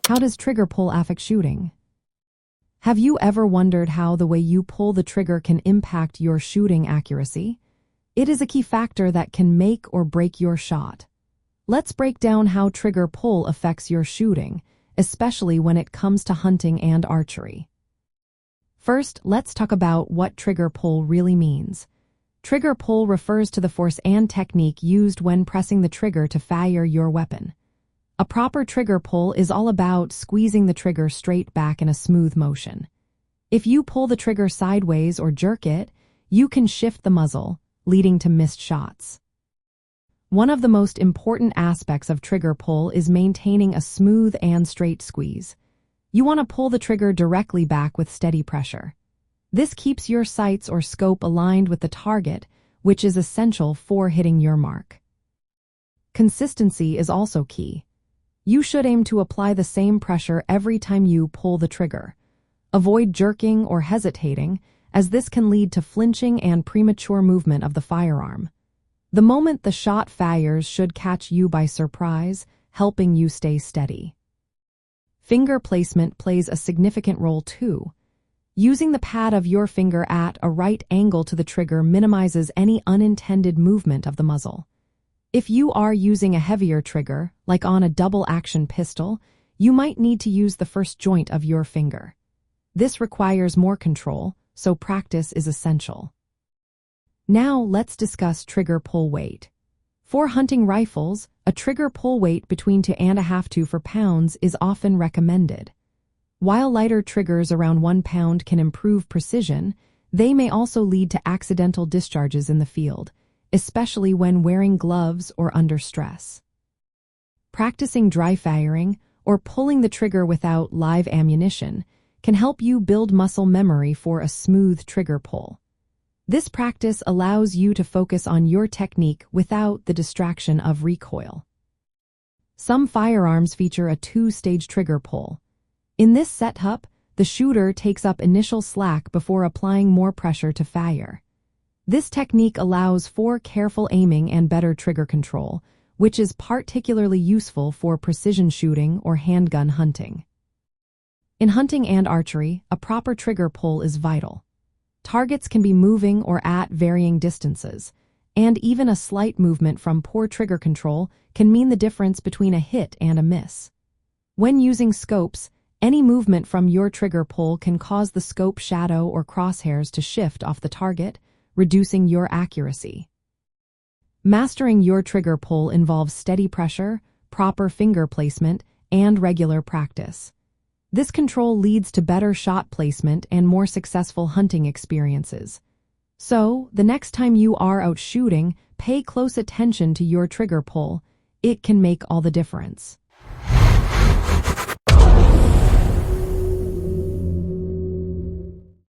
How does trigger pull affect shooting? Have you ever wondered how the way you pull the trigger can impact your shooting accuracy? It is a key factor that can make or break your shot. Let's break down how trigger pull affects your shooting, especially when it comes to hunting and archery. First, let's talk about what trigger pull really means. Trigger pull refers to the force and technique used when pressing the trigger to fire your weapon. A proper trigger pull is all about squeezing the trigger straight back in a smooth motion. If you pull the trigger sideways or jerk it, you can shift the muzzle, leading to missed shots. One of the most important aspects of trigger pull is maintaining a smooth and straight squeeze. You want to pull the trigger directly back with steady pressure. This keeps your sights or scope aligned with the target, which is essential for hitting your mark. Consistency is also key. You should aim to apply the same pressure every time you pull the trigger. Avoid jerking or hesitating, as this can lead to flinching and premature movement of the firearm. The moment the shot fires should catch you by surprise, helping you stay steady. Finger placement plays a significant role too. Using the pad of your finger at a right angle to the trigger minimizes any unintended movement of the muzzle. If you are using a heavier trigger, like on a double-action pistol, you might need to use the first joint of your finger. This requires more control, so practice is essential. Now let's discuss trigger pull weight. For hunting rifles, a trigger pull weight between 2.5 to 4 pounds is often recommended. While lighter triggers around 1 pound can improve precision, they may also lead to accidental discharges in the field, especially when wearing gloves or under stress. Practicing dry firing or pulling the trigger without live ammunition can help you build muscle memory for a smooth trigger pull. This practice allows you to focus on your technique without the distraction of recoil. Some firearms feature a 2-stage trigger pull. In this setup, the shooter takes up initial slack before applying more pressure to fire. This technique allows for careful aiming and better trigger control, which is particularly useful for precision shooting or handgun hunting. In hunting and archery, a proper trigger pull is vital. Targets can be moving or at varying distances, and even a slight movement from poor trigger control can mean the difference between a hit and a miss. When using scopes, any movement from your trigger pull can cause the scope shadow or crosshairs to shift off the target, reducing your accuracy. Mastering your trigger pull involves steady pressure, proper finger placement, and regular practice. This control leads to better shot placement and more successful hunting experiences. So, the next time you are out shooting, pay close attention to your trigger pull. It can make all the difference.